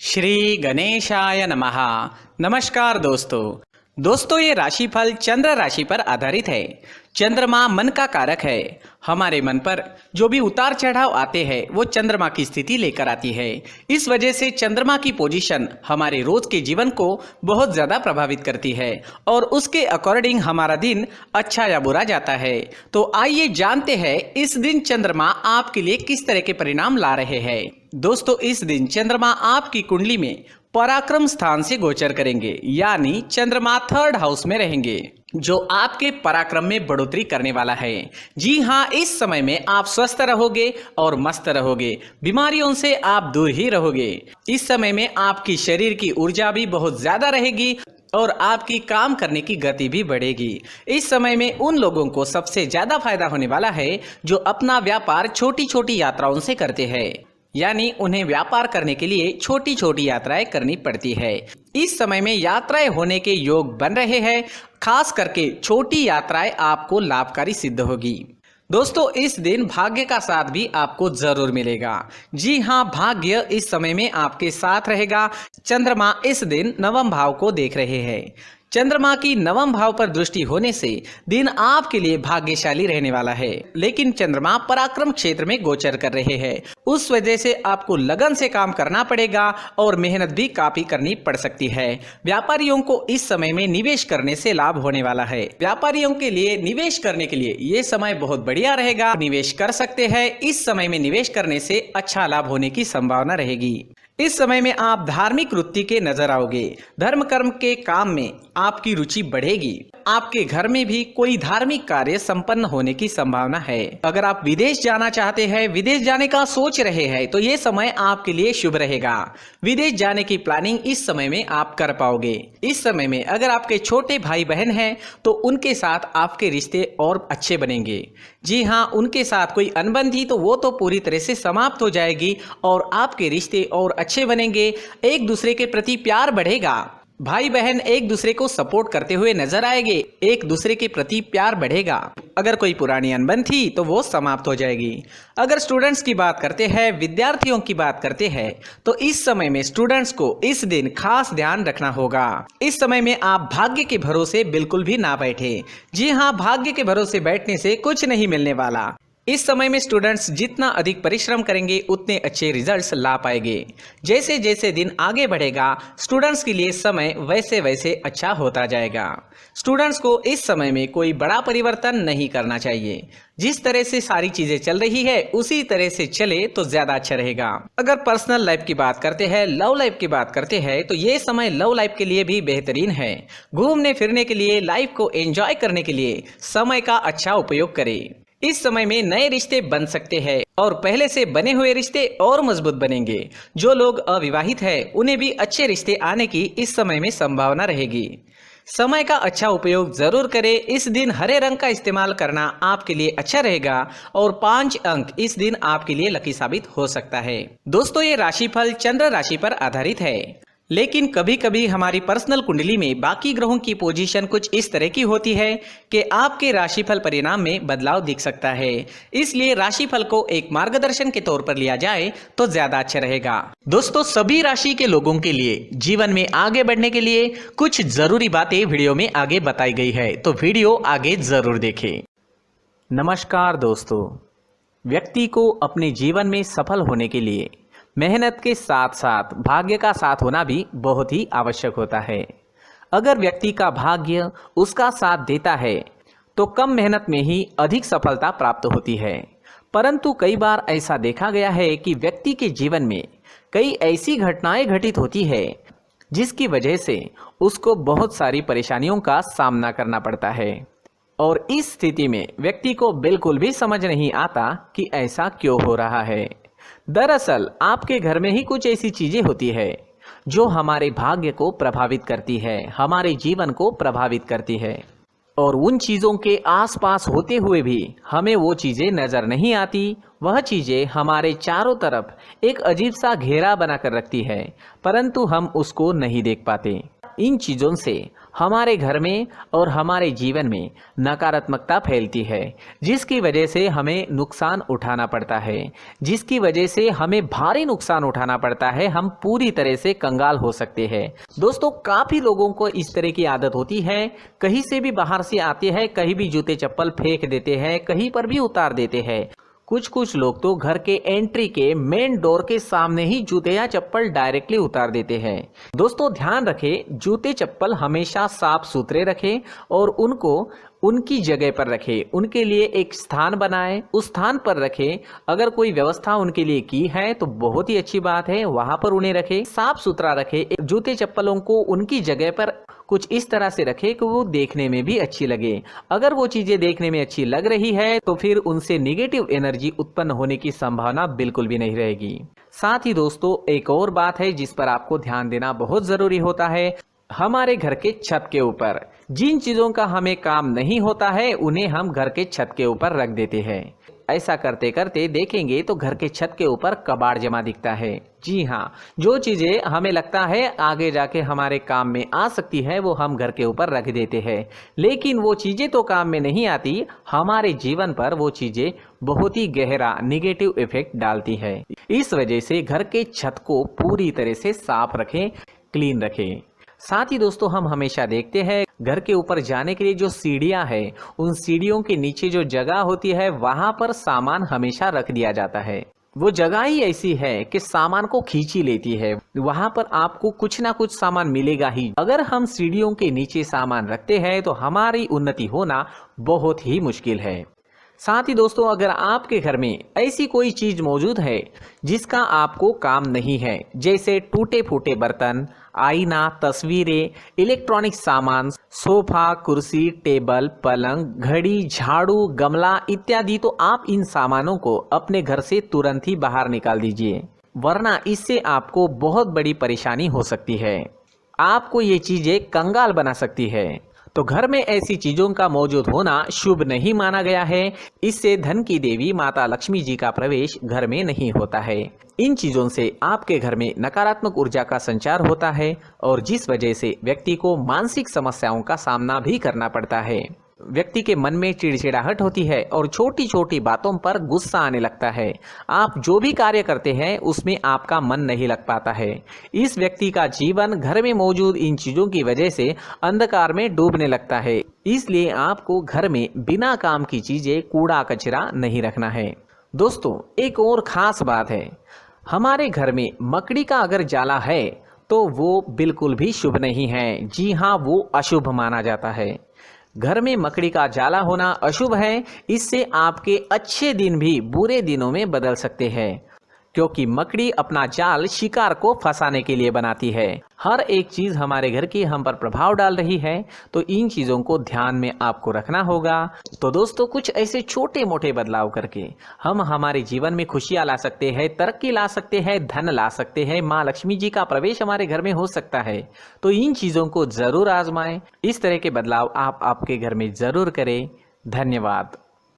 श्री गणेशाय नमः। नमस्कार दोस्तों ये राशिफल चंद्र राशि पर आधारित है। चंद्रमा मन का कारक है। हमारे मन पर जो भी उतार चढ़ाव आते हैं वो चंद्रमा की स्थिति लेकर आती है। इस वजह से चंद्रमा की पोजीशन हमारे रोज के जीवन को बहुत ज्यादा प्रभावित करती है और उसके अकॉर्डिंग हमारा दिन अच्छा या बुरा जाता है। तो आइए जानते हैं इस दिन चंद्रमा आपके लिए किस तरह के परिणाम ला रहे हैं। दोस्तों इस दिन चंद्रमा आपकी कुंडली में पराक्रम स्थान से गोचर करेंगे, यानी चंद्रमा 3rd हाउस में रहेंगे, जो आपके पराक्रम में बढ़ोतरी करने वाला है। जी हाँ, इस समय में आप स्वस्थ रहोगे और मस्त रहोगे, बीमारियों से आप दूर ही रहोगे। इस समय में आपकी शरीर की ऊर्जा भी बहुत ज्यादा रहेगी और आपकी काम करने की गति भी बढ़ेगी। इस समय में उन लोगों को सबसे ज्यादा फायदा होने वाला है जो अपना व्यापार छोटी छोटी यात्राओं से करते हैं, यानी उन्हें व्यापार करने के लिए छोटी छोटी यात्राएं करनी पड़ती है। इस समय में यात्राएं होने के योग बन रहे हैं। खास करके छोटी यात्राएं आपको लाभकारी सिद्ध होगी। दोस्तों इस दिन भाग्य का साथ भी आपको जरूर मिलेगा। जी हाँ, भाग्य इस समय में आपके साथ रहेगा। चंद्रमा इस दिन 9वें भाव को देख रहे हैं। चंद्रमा की 9वें भाव पर दृष्टि होने से दिन आपके लिए भाग्यशाली रहने वाला है, लेकिन चंद्रमा पराक्रम क्षेत्र में गोचर कर रहे हैं। उस वजह से आपको लगन से काम करना पड़ेगा और मेहनत भी काफी करनी पड़ सकती है। व्यापारियों को इस समय में निवेश करने से लाभ होने वाला है। व्यापारियों के लिए निवेश करने के लिए ये समय बहुत बढ़िया रहेगा, निवेश कर सकते हैं। इस समय में निवेश करने से अच्छा लाभ होने की संभावना रहेगी। इस समय में आप धार्मिक वृत्ति के नजर आओगे। धर्म कर्म के काम में आपकी रुचि बढ़ेगी। आपके घर में भी कोई धार्मिक कार्य संपन्न होने की संभावना है। अगर आप विदेश जाना चाहते हैं, विदेश जाने का सोच रहे हैं, तो ये समय आपके लिए शुभ रहेगा। विदेश जाने की प्लानिंग इस समय में आप कर पाओगे। इस समय में अगर आपके छोटे भाई बहन हैं तो उनके साथ आपके रिश्ते और अच्छे बनेंगे। जी हाँ, उनके साथ कोई अनबन थी तो वो तो पूरी तरह से समाप्त हो जाएगी और आपके रिश्ते और अच्छे बनेंगे। एक दूसरे के प्रति प्यार बढ़ेगा। भाई बहन एक दूसरे को सपोर्ट करते हुए नजर आएंगे। एक दूसरे के प्रति प्यार बढ़ेगा। अगर कोई पुरानी अनबन थी तो वो समाप्त हो जाएगी। अगर स्टूडेंट्स की बात करते हैं, विद्यार्थियों की बात करते हैं, तो इस समय में स्टूडेंट्स को इस दिन खास ध्यान रखना होगा। इस समय में आप भाग्य के भरोसे बिल्कुल भी ना बैठे। जी हाँ, भाग्य के भरोसे बैठने से कुछ नहीं मिलने वाला। इस समय में स्टूडेंट्स जितना अधिक परिश्रम करेंगे उतने अच्छे रिजल्ट्स ला पाएंगे। जैसे जैसे दिन आगे बढ़ेगा स्टूडेंट्स के लिए समय वैसे वैसे अच्छा होता जाएगा। स्टूडेंट्स को इस समय में कोई बड़ा परिवर्तन नहीं करना चाहिए। जिस तरह से सारी चीजें चल रही है उसी तरह से चले तो ज्यादा अच्छा रहेगा। अगर पर्सनल लाइफ की बात करते हैं, लव लाइफ की बात करते हैं, तो ये समय लव लाइफ के लिए भी बेहतरीन है। घूमने फिरने के लिए, लाइफ को एंजॉय करने के लिए समय का अच्छा उपयोग करें। इस समय में नए रिश्ते बन सकते हैं और पहले से बने हुए रिश्ते और मजबूत बनेंगे। जो लोग अविवाहित हैं उन्हें भी अच्छे रिश्ते आने की इस समय में संभावना रहेगी। समय का अच्छा उपयोग जरूर करें। इस दिन हरे रंग का इस्तेमाल करना आपके लिए अच्छा रहेगा और 5 अंक इस दिन आपके लिए लकी साबित हो सकता है। दोस्तों ये राशिफल चंद्र राशि पर आधारित है, लेकिन कभी कभी हमारी पर्सनल कुंडली में बाकी ग्रहों की पोजीशन कुछ इस तरह की होती है कि आपके राशिफल परिणाम में बदलाव दिख सकता है। इसलिए राशिफल को एक मार्गदर्शन के तौर पर लिया जाए तो ज्यादा अच्छा रहेगा। दोस्तों सभी राशि के लोगों के लिए जीवन में आगे बढ़ने के लिए कुछ जरूरी बातें वीडियो में आगे बताई गई है, तो वीडियो आगे जरूर देखें। नमस्कार दोस्तों, व्यक्ति को अपने जीवन में सफल होने के लिए मेहनत के साथ साथ भाग्य का साथ होना भी बहुत ही आवश्यक होता है। अगर व्यक्ति का भाग्य उसका साथ देता है तो कम मेहनत में ही अधिक सफलता प्राप्त होती है। परंतु कई बार ऐसा देखा गया है कि व्यक्ति के जीवन में कई ऐसी घटनाएं घटित होती है जिसकी वजह से उसको बहुत सारी परेशानियों का सामना करना पड़ता है और इस स्थिति में व्यक्ति को बिल्कुल भी समझ नहीं आता कि ऐसा क्यों हो रहा है। दरअसल आपके घर में ही कुछ ऐसी चीजें होती है जो हमारे भाग्य को प्रभावित करती है, हमारे जीवन को प्रभावित करती है और उन चीजों के आसपास होते हुए भी हमें वो चीजें नजर नहीं आती। वह चीजें हमारे चारों तरफ एक अजीब सा घेरा बनाकर रखती है, परंतु हम उसको नहीं देख पाते। इन चीज़ों से हमारे घर में और हमारे जीवन में नकारात्मकता फैलती है, जिसकी वजह से हमें नुकसान उठाना पड़ता है, जिसकी वजह से हमें भारी नुकसान उठाना पड़ता है। हम पूरी तरह से कंगाल हो सकते हैं। दोस्तों, काफ़ी लोगों को इस तरह की आदत होती है, कहीं से भी बाहर से आते हैं, कहीं भी जूते चप्पल फेंक देते हैं, कहीं पर भी उतार देते हैं। कुछ लोग तो घर के एंट्री के मेन डोर के सामने ही जूते या चप्पल डायरेक्टली उतार देते हैं। दोस्तों, ध्यान रखें, जूते चप्पल हमेशा साफ सुथरे रखें और उनको उनकी जगह पर रखें। उनके लिए एक स्थान बनाएं, उस स्थान पर रखें। अगर कोई व्यवस्था उनके लिए की है तो बहुत ही अच्छी बात है, वहां पर उन्हें रखें, साफ सुथरा रखें। जूते चप्पलों को उनकी जगह पर कुछ इस तरह से रखें कि वो देखने में भी अच्छी लगे। अगर वो चीजें देखने में अच्छी लग रही है तो फिर उनसे नेगेटिव एनर्जी उत्पन्न होने की संभावना बिल्कुल भी नहीं रहेगी। साथ ही दोस्तों, एक और बात है जिस पर आपको ध्यान देना बहुत जरूरी होता है। हमारे घर के छत के ऊपर जिन चीजों का हमें काम नहीं होता है उन्हें हम घर के छत के ऊपर रख देते हैं। ऐसा करते करते देखेंगे तो घर के छत के ऊपर कबाड़ जमा दिखता है। जी हाँ, जो चीजें हमें लगता है आगे जाके हमारे काम में आ सकती है वो हम घर के ऊपर रख देते हैं, लेकिन वो चीजें तो काम में नहीं आती, हमारे जीवन पर वो चीजें बहुत ही गहरा नेगेटिव इफेक्ट डालती है। इस वजह से घर के छत को पूरी तरह से साफ रखें, क्लीन रखें। साथ ही दोस्तों, हम हमेशा देखते हैं घर के ऊपर जाने के लिए जो सीढ़ियां हैं, उन सीढ़ियों के नीचे जो जगह होती है वहां पर सामान हमेशा रख दिया जाता है। वो जगह ही ऐसी है कि सामान को खींची लेती है, वहां पर आपको कुछ ना कुछ सामान मिलेगा ही। अगर हम सीढ़ियों के नीचे सामान रखते हैं तो हमारी उन्नति होना बहुत ही मुश्किल है। साथ ही दोस्तों, अगर आपके घर में ऐसी कोई चीज मौजूद है जिसका आपको काम नहीं है, जैसे टूटे फूटे बर्तन, आईना, तस्वीरें, इलेक्ट्रॉनिक सामान, सोफा, कुर्सी, टेबल, पलंग, घड़ी, झाड़ू, गमला इत्यादि, तो आप इन सामानों को अपने घर से तुरंत ही बाहर निकाल दीजिए, वरना इससे आपको बहुत बड़ी परेशानी हो सकती है। आपको ये चीजें कंगाल बना सकती है। तो घर में ऐसी चीजों का मौजूद होना शुभ नहीं माना गया है। इससे धन की देवी माता लक्ष्मी जी का प्रवेश घर में नहीं होता है। इन चीजों से आपके घर में नकारात्मक ऊर्जा का संचार होता है और जिस वजह से व्यक्ति को मानसिक समस्याओं का सामना भी करना पड़ता है। व्यक्ति के मन में चिड़चिड़ाहट होती है और छोटी छोटी बातों पर गुस्सा आने लगता है। आप जो भी कार्य करते हैं उसमें आपका मन नहीं लग पाता है। इस व्यक्ति का जीवन घर में मौजूद इन चीजों की वजह से अंधकार में डूबने लगता है। इसलिए आपको घर में बिना काम की चीजें, कूड़ा कचरा नहीं रखना है। दोस्तों, एक और खास बात है, हमारे घर में मकड़ी का अगर जाला है तो वो बिल्कुल भी शुभ नहीं है। जी हाँ, वो अशुभ माना जाता है। घर में मकड़ी का जाला होना अशुभ है। इससे आपके अच्छे दिन भी बुरे दिनों में बदल सकते हैं, क्योंकि मकड़ी अपना जाल शिकार को फंसाने के लिए बनाती है। हर एक चीज हमारे घर की हम पर प्रभाव डाल रही है, तो इन चीजों को ध्यान में आपको रखना होगा। तो दोस्तों, कुछ ऐसे छोटे मोटे बदलाव करके हम हमारे जीवन में खुशियां ला सकते हैं, तरक्की ला सकते हैं, धन ला सकते हैं, माँ लक्ष्मी जी का प्रवेश हमारे घर में हो सकता है। तो इन चीजों को जरूर आजमाएं। इस तरह के बदलाव आप आपके घर में जरूर करें। धन्यवाद।